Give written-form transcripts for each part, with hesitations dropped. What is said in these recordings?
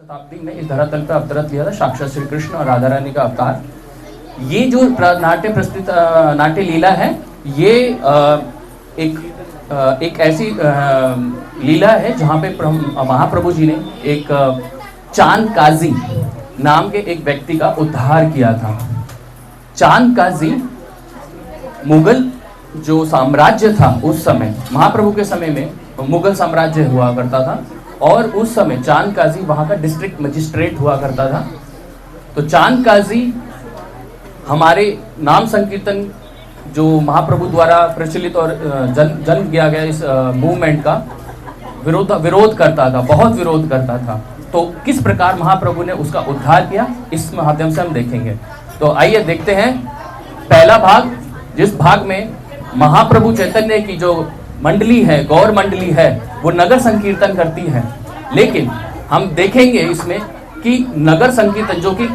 शताब्दी में इस धरातल पर अवतरत लिया था साक्षात श्री कृष्ण और राधा रानी का अवतार। ये जो नाट्य लीला है, ये एक ऐसी लीला है जहाँ पे महाप्रभु जी ने एक चांद काजी नाम के एक व्यक्ति का उद्धार किया था। चांद काजी मुगल जो साम्राज्य था उस समय, महाप्रभु के समय में मुगल साम्राज्य हुआ करता था और उस समय चांद काजी वहाँ का डिस्ट्रिक्ट मजिस्ट्रेट हुआ करता था। तो चांद काजी हमारे नाम संकीर्तन जो महाप्रभु द्वारा प्रचलित और जन्म किया गया इस मूवमेंट का विरोध करता था, बहुत विरोध करता था। तो किस प्रकार महाप्रभु ने उसका उद्धार किया, इस माध्यम से हम देखेंगे। तो आइए देखते हैं पहला भाग, जिस भाग में महाप्रभु चैतन्य की जो मंडली है, गौर मंडली है, वो नगर संकीर्तन करती है। लेकिन हम देखेंगे इसमें कि नगर संकीर्तन जो कि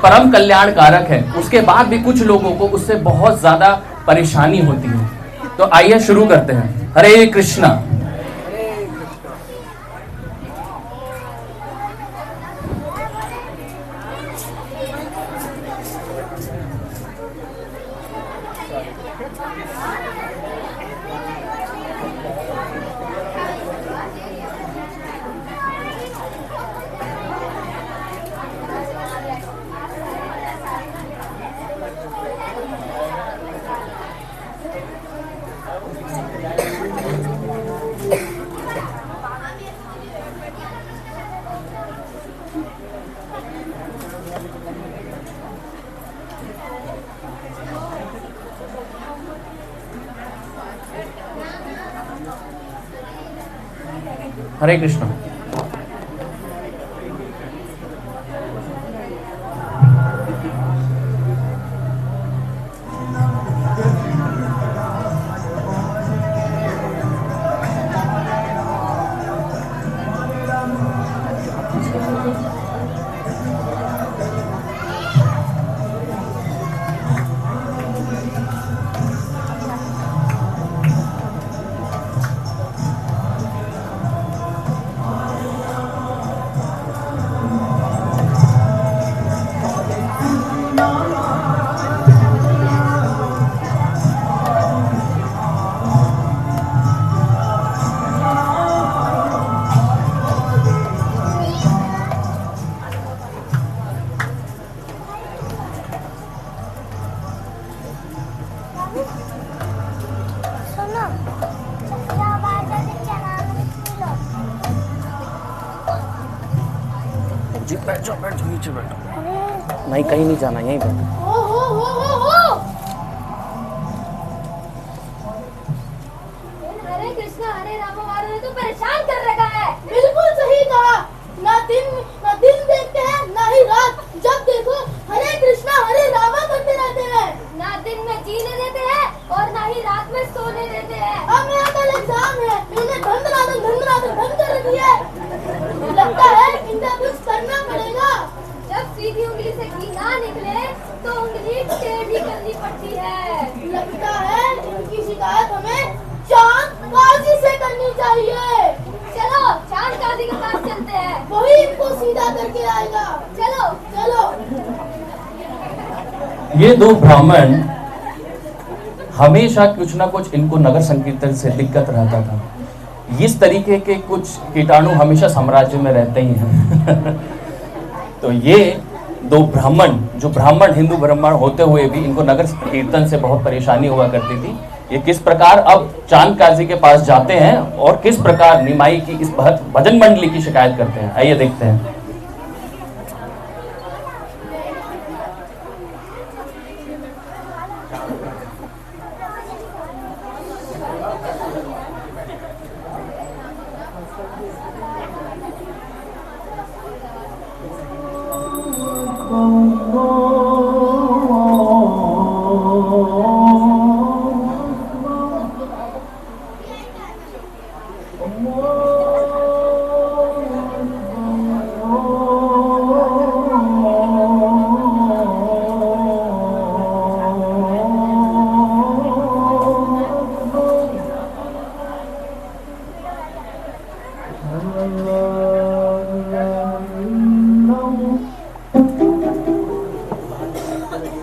परम कल्याणकारक है, उसके बाद भी कुछ लोगों को उससे बहुत ज्यादा परेशानी होती है। तो आइए शुरू करते हैं। हरे कृष्णा। हरे कृष्ण। जी बैठो बैठो, नीचे बैठो। नहीं, कहीं नहीं जाना, यहीं बैठो। हरे कृष्णा हरे राम, हमारे तो परेशान कर रखा है। बिल्कुल सही कहा। ना दिन देखते हैं ना ही रात, जब देखो हरे कृष्णा हरे राम करते रहते हैं। ना दिन में जीने देते हैं और ना ही रात में सोने देते हैं। अब मेरा कल एग्जाम है, मैंने धन कर रखी है। लगता है इनका कुछ करना पड़ेगा। जब सीधी उंगली से घी ना निकले तो उंगली टेढ़ी करनी पड़ती है। लगता है इनकी शिकायत हमें चांद काजी से करनी चाहिए। चलो चांद काजी के पास चलते हैं, वही इनको सीधा करके आएगा। चलो चलो। ये दो ब्राह्मण हमेशा कुछ ना कुछ इनको नगर संकीर्तन से दिक्कत रहता था। इस तरीके के कुछ कीटाणु हमेशा साम्राज्य में रहते ही हैं। तो ये दो ब्राह्मण, जो ब्राह्मण हिंदू ब्राह्मण होते हुए भी इनको नगर कीर्तन से बहुत परेशानी हुआ करती थी। ये किस प्रकार अब चांद काजी के पास जाते हैं और किस प्रकार निमाई की इस भजन मंडली की शिकायत करते हैं, आइए देखते हैं।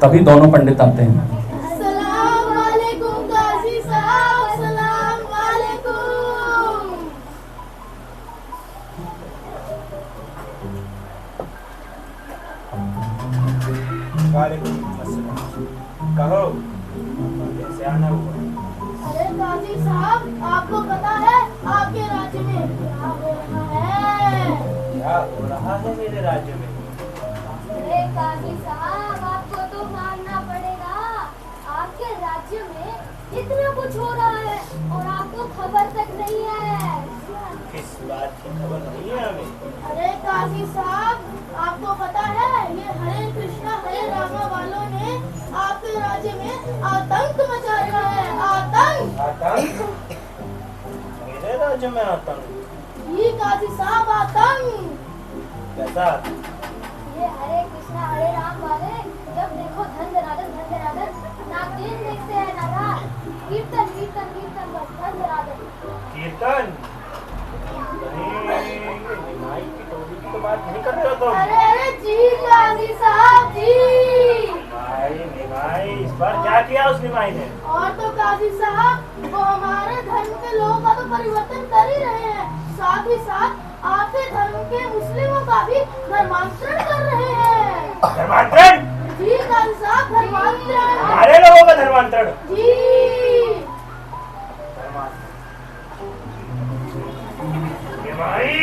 अभी दोनों पंडित आते हैं। सलाम वालेकुम काजी साहब, सलाम वालेकुम। वालेकुम अस्सलाम। कहो कैसे आना हुआ? अरे काजी साहब, आपको पता है आपके राज्य में क्या हो रहा है? क्या हो रहा है मेरे राज्य में? अरे काजी साहब, आपको तो मानना पड़ेगा, आपके राज्य में इतना कुछ हो रहा है और आपको खबर तक नहीं है। किस बात की खबर नहीं है हमें? अरे काजी साहब, आपको पता है ये हरे कृष्णा हरे रामा वालों ने आपके राज्य में आतंक मचा रखा है। आतंक? आतंक? मेरे राज्य में आतंक? जी काजी साहब, आतंक। कैसा? ये हरे कृष्णा हरे राम वाले जब देखो धन धनाधन ना दिन देखते हैं ना रात। कीर्तन कीर्तन कीर्तन बस धन धनाधन। कीर्तन? नहीं, निमाई की टोली की तो बात नहीं कर रहे हो तुम? अरे जी काजी साहब जी। निमाई इस बार क्या किया उस निमाई ने? और तो काजी साहब, वो हमारे धर्म के लोगों का तो परिवर्तन कर ही रहे हैं, साथ ही साथ आपके धर्म के मुस्लिमों का भी धर्मांतरण कर रहे हैं। धर्मांतरण? जी काजी साहब, धर्मांतरण। हमारे लोगों का धर्मांतरण? जी। निमाई,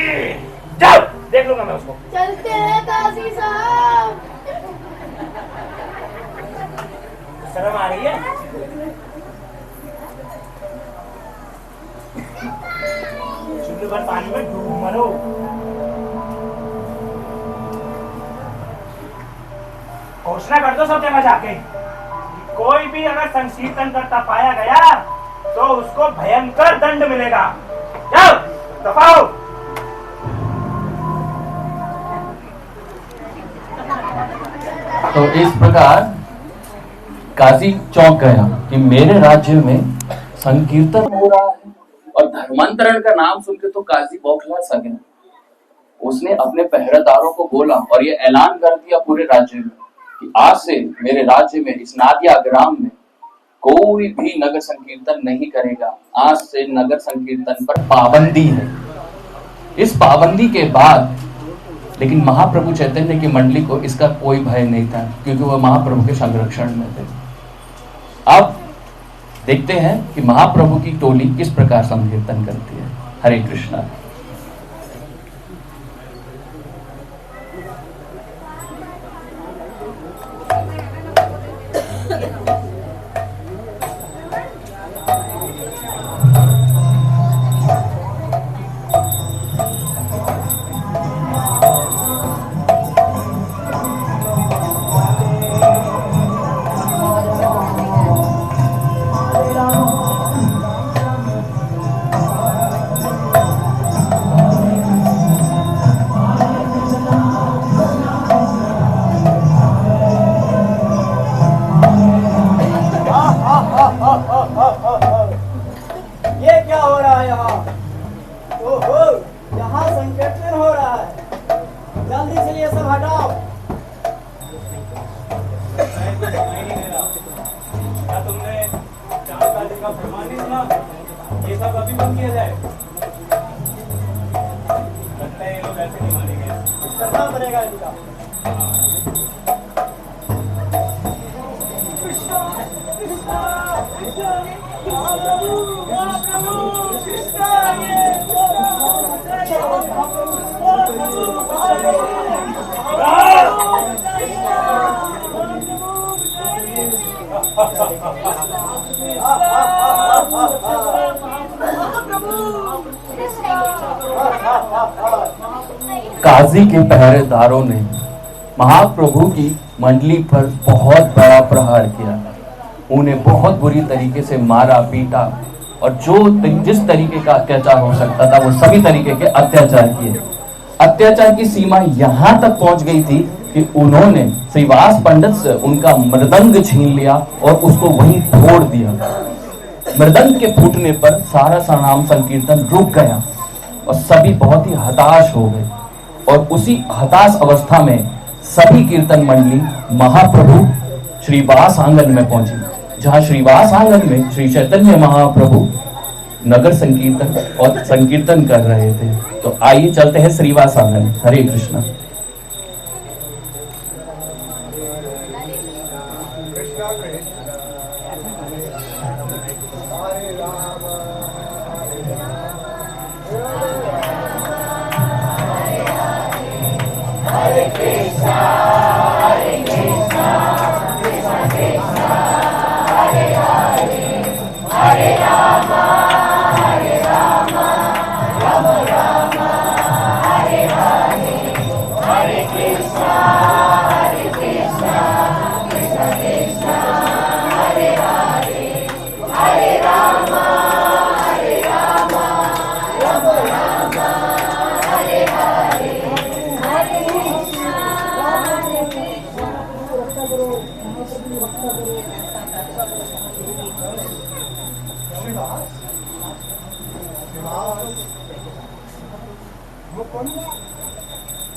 जाओ देख लूंगा मैं उसको। चलते हैं काजी साहब। शर्म आ रही है? चुल्लू भर पानी में डूब मरो। घोषणा कर दो सब जगह जाके, कोई भी अगर संकीर्तन करता पाया गया तो उसको भयंकर दंड मिलेगा। जाओ दफा हो। तो इस प्रकार काजी चौंक गया कि मेरे राज्य में संकीर्तन हो रहा है और धर्मांतरण का नाम सुन के तो काजी बौखला सा गया। उसने अपने पहरेदारों को बोला और ये ऐलान कर दिया पूरे राज्य में कि आज से मेरे राज्य में इस नादिया ग्राम में कोई भी नगर संकीर्तन नहीं करेगा। आज से नगर संकीर्तन पर पाबंदी है। इस पाबंदी के बाद लेकिन महाप्रभु चैतन्य की मंडली को इसका कोई भय नहीं था, क्योंकि वह महाप्रभु के संरक्षण में थे। अब देखते हैं कि महाप्रभु की टोली किस प्रकार संकीर्तन करती है। हरे कृष्णा। ये क्या हो रहा है यहाँ? ओहो, यहाँ संकीर्तन हो रहा है। जल्दी से ये सब हटाओ। क्या तुमने चांद का फरमान नहीं सुना? ये सब अभी बंद किया जाए। लगता है ये लोग ऐसे नहीं मानेंगे। करना पड़ेगा इनका। काजी के पहरेदारों ने महाप्रभु की मंडली पर बहुत बड़ा प्रहार किया। उन्हें बहुत बुरी तरीके से मारा पीटा और जिस तरीके का अत्याचार हो सकता था वो सभी तरीके के अत्याचार किए। अत्याचार की सीमा यहाँ तक पहुंच गई थी कि उन्होंने श्रीवास पंडित से उनका मृदंग छीन लिया और उसको वहीं फोड़ दिया। मृदंग के फूटने पर सारा नाम संकीर्तन रुक गया और सभी बहुत ही हताश हो गए। और उसी हताश अवस्था में सभी कीर्तन मंडली महाप्रभु श्रीवास आंगन में पहुंची, जहां श्रीवास आंगन में श्री चैतन्य महाप्रभु नगर संकीर्तन और संकीर्तन कर रहे थे। तो आइए चलते हैं श्रीवास आंगन। हरे कृष्णा।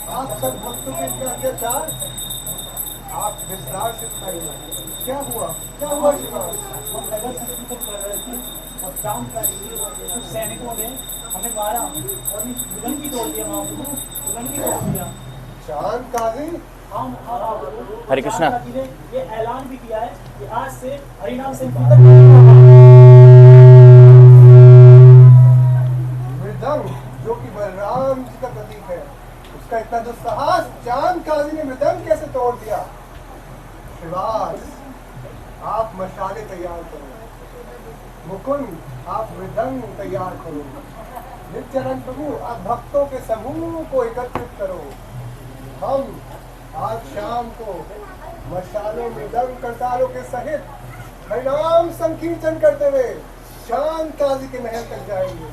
आप सब भक्तों के इतने अत्याचार, आप विस्तार से बताइए क्या हुआ श्रीवास? हम नगर संकीर्तन कर रहे थे और शाम का कुछ सैनिकों ने हमें मारा और दुल्हन भी तोड़ दिया, दुल्हन भी तोड़ दिया। चांद काजी? हम हरे कृष्णा। चांद काजी ने ये ऐलान भी किया है कि आज से हरिनाम संकीर्तन मृदंग जो कि बलराम जी का प्रतीक है, उसका इतना दुस्साहस, चांद काजी ने मृदंग कैसे तोड़ दिया? श्रीवास, आप मशाले तैयार करो, मुकुंद आप मृदंग तैयार करो, नित्यानंद प्रभु आप भक्तों के समूह को एकत्रित करो। हम आज शाम को मशालों मृदंग करतालों के सहित हरिनाम संकीर्तन करते हुए चांद काजी के महल तक जाएंगे।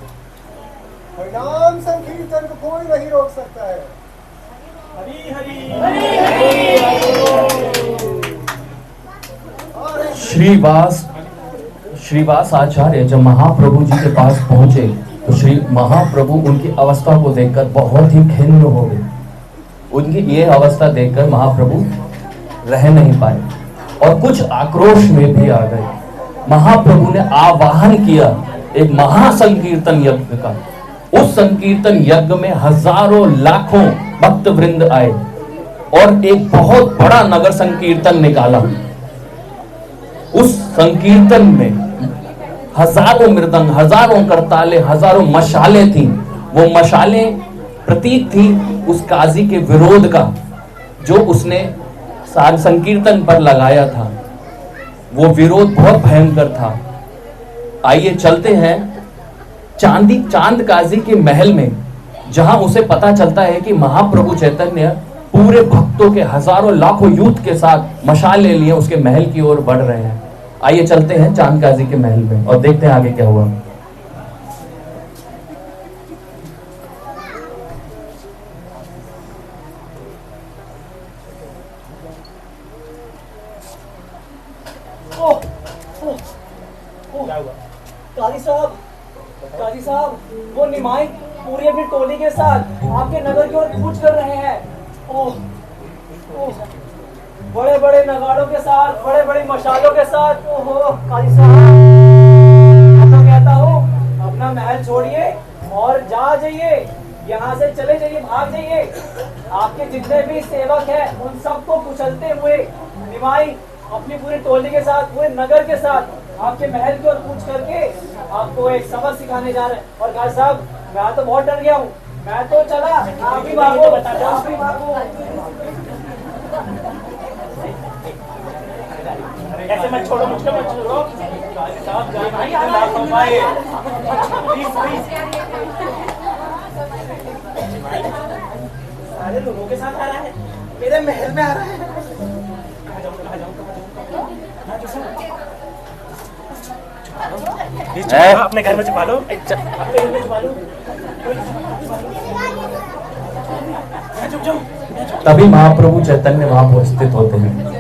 हरिनाम संकीर्तन को कोई नहीं रोक सकता है। हरी हरी श्रीवास आचार्य जब महाप्रभु जी के पास पहुंचे तो श्री महाप्रभु उनकी अवस्था को देखकर बहुत ही खिन्न हो गए। उनकी ये अवस्था देखकर महाप्रभु रह नहीं पाए और कुछ आक्रोश में भी आ गए। महाप्रभु ने आवाहन किया एक महासंकीर्तन यज्ञ का। उस संकीर्तन यज्ञ में हजारों लाखों भक्त वृंद आए और एक बहुत बड़ा नगर संकीर्तन निकाला। उस संकीर्तन में हजारों मृदंग, हजारों करताले, हजारों मशाले थी। वो मशाले प्रतीक थी उस काजी के विरोध का जो उसने संकीर्तन पर लगाया था। वो विरोध बहुत भयंकर था। आइए चलते हैं चांद काजी के महल में, जहां उसे पता चलता है कि महाप्रभु चैतन्य पूरे भक्तों के हजारों लाखों यूथ के साथ मशाल ले लिए उसके महल की ओर बढ़ रहे हैं। आइए चलते हैं चांद काजी के महल में और देखते हैं आगे क्या हुआ। काजी साहब, वो निमाई पूरी अपनी टोली के साथ आपके नगर की ओर कूच कर रहे हैं। ओह, बड़े बड़े नगाड़ों के साथ, बड़े बड़े मशालों के साथ। ओहो काजी साहब, मैं तो कहता हूँ अपना महल छोड़िए और जा जाइए, यहाँ से चले जाइए, भाग जाइए। आपके जितने भी सेवक हैं उन सबको कुचलते हुए निमाई अपनी पूरी टोली के साथ, पूरे नगर के साथ आपके महल की ओर कूच करके आपको एक सबक सिखाने जा रहे हैं। और काजी साहब, मैं तो बहुत डर गया हूँ, मैं तो चला, आप भी भागो, आप भी भागो। ऐसे मत छोड़ो, मुझको मत छोड़ो। काजी साहब जान ना फरमाए, प्लीज प्लीज। सारे लोगों के साथ आ रहा है, मेरे महल में आ रहा है। अपने घर में छुपा लो, अपने घर में छुपा लो। तभी महाप्रभु चैतन्य वहां उपस्थित होते हैं।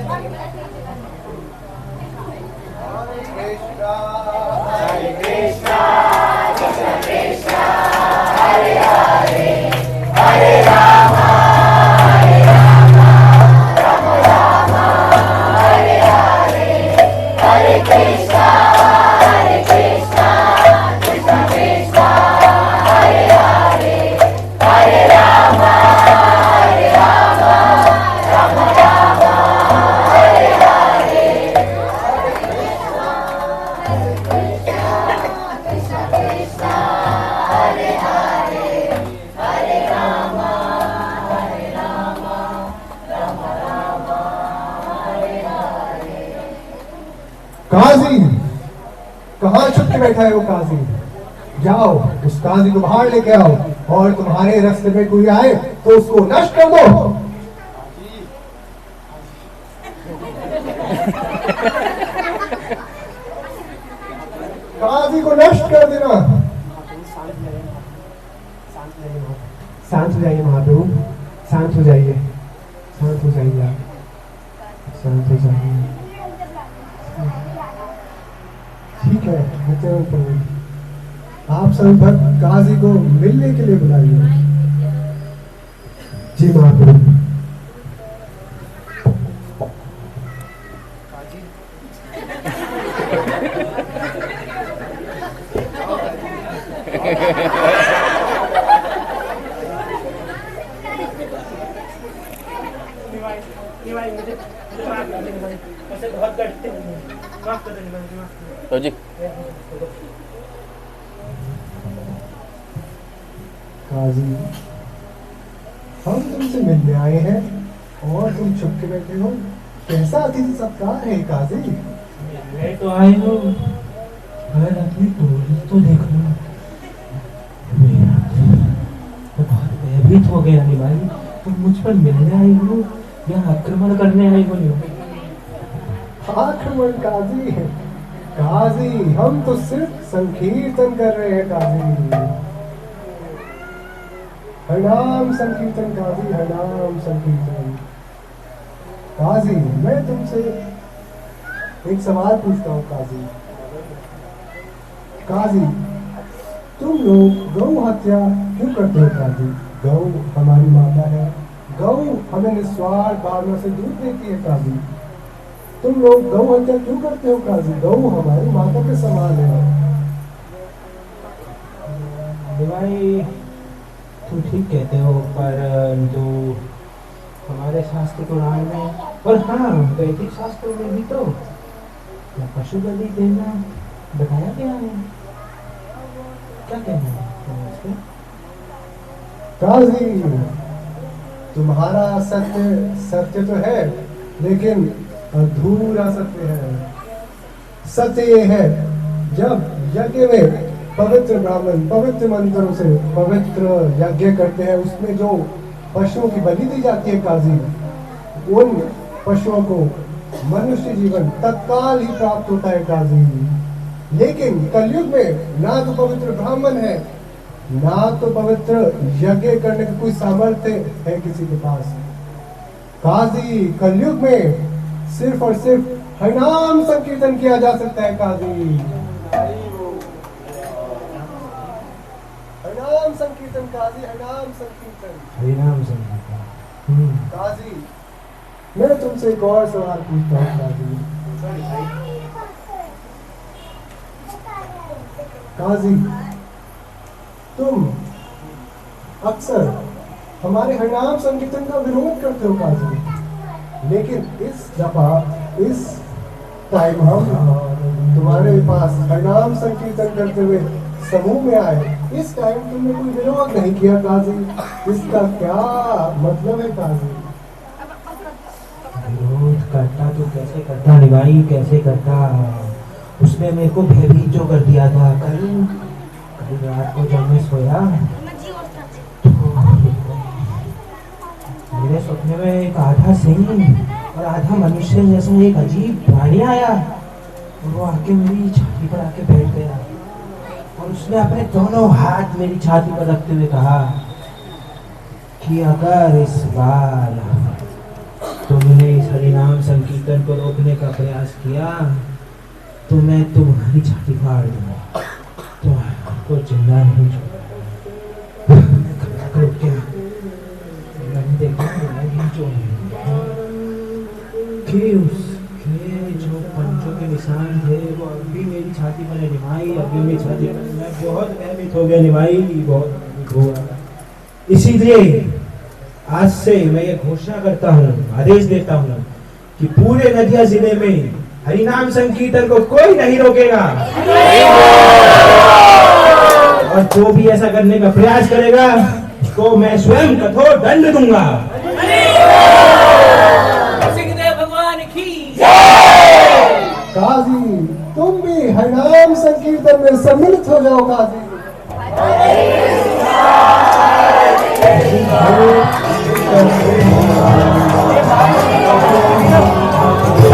हरे बैठा है वो काजी। जाओ उस काजी को बाहर लेके आओ और तुम्हारे रास्ते में कोई आए तो उसको नष्ट कर दो। काजी को नष्ट कर देना। शांत हो जाइए महाप्रभु, शांत हो जाइए, शांत हो जाइए आप, शांत हो जाइए। ठीक है प्रभु, आप सब भक्त काजी को मिलने के लिए बुलाइए। जी महाप्रभु। तो जी काजी, हम तुमसे मिलने आए हैं और तुम छुप के बैठे हो। कैसा अतिथि सत्कार है काजी? मैं तो आए हो पर अपनी टोली तो देखो। मेरा तो बहुत भयभीत हो गया निभाई। तुम मुझ पर मिलने आए हो या आक्रमण करने आए हो? आक्रमण काजी, काजी हम तो सिर्फ संकीर्तन कर रहे हैं काजी। हरिनाम संकीर्तन काजी, हरिनाम संकीर्तन। काजी मैं तुमसे एक सवाल पूछता हूँ काजी। काजी तुम लोग गौ हत्या क्यों करते हो काजी? गौ हमारी माता है, गौ हमें निस्वार्थ भावना से दूध देती है काजी। तुम लोग गौ हत्या क्यों करते हो काजी? गौ हमारी माता के समान है। भाई तुम ठीक कहते हो, पर जो हमारे शास्त्र पुराण में और हाँ वैदिक शास्त्रों में भी तो पशु बलि देना बताया गया है। क्या कहना है काजी? तुम्हारा सत्य सत्य तो है लेकिन अधूरा सत्य है। सत्य ये है, जब यज्ञ में पवित्र ब्राह्मण पवित्र मंत्रों से पवित्र यज्ञ करते हैं, उसमें जो पशुओं की बलि दी जाती है काजी, उन पशुओं को मनुष्य जीवन तत्काल ही प्राप्त होता है काजी। लेकिन कलयुग में ना तो पवित्र ब्राह्मण है, ना तो पवित्र यज्ञ करने का कोई सामर्थ्य है किसी के पास। काजी कलयुग में सिर्फ और सिर्फ हरिनाम संकीर्तन किया जा सकता है काजी। हरिनाम संकीर्तन काजी, हरिनाम संकीर्तन, हरिनाम संकीर्तन। काजी मैं तुमसे एक और सवाल पूछता हूँ काजी। काजी तुम अक्सर हमारे हरिनाम संकीर्तन का विरोध करते हो काजी, लेकिन इस दफा इस टाइम हम तुम्हारे पास हरिनाम संकीर्तन करते हुए समूह में आए। इस टाइम तुमने कोई विरोध नहीं किया काजी, इसका क्या मतलब है काजी? विरोध करता तो कैसे करता निभाई, कैसे करता? उसने मेरे को भयभीत जो कर दिया था कल रात को जब मैं सोया तो मेरे सपने में एक आधा सिंह और आधा मनुष्य जैसा एक अजीब प्राणी आया और वो आके मेरी छाती पर आके बैठ गया और उसने अपने दोनों हाथ मेरी छाती पर रखते हुए कहा कि अगर इस बार तुमने इस हरिनाम संकीर्तन को रोकने का प्रयास किया तो मैं तुम्हारी छाती फाड़ दूंगा, तुमको जिंदा नहीं छोड़ूंगा। मैंने देखा जो पंचों के निशान थे वो अभी मेरी छाती पर निभाई, अभी मेरी छाती पर। मैं बहुत भयभीत हो गया निभाई, बहुत भयभीत हो गया। इसीलिए आज से मैं ये घोषणा करता हूँ, आदेश देता हूँ कि पूरे नदिया जिले में हरिनाम संकीर्तन को कोई नहीं रोकेगा और जो भी ऐसा करने का प्रयास करेगा उसको मैं स्वयं कठोर दंड दूंगा। काजी तुम भी हरिनाम संकीर्तन में सम्मिलित हो जाओ काजी।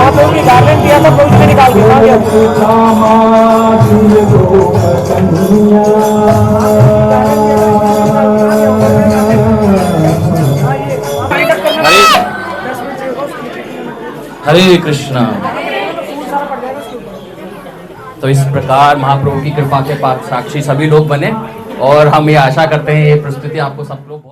आप लोगों की गार्डन दिया था पुलिस ने निकाल दिया। हरे कृष्णा। तो इस प्रकार महाप्रभु की कृपा के साक्षी सभी लोग बने और हम ये आशा करते हैं ये प्रस्तुति आपको सब लोग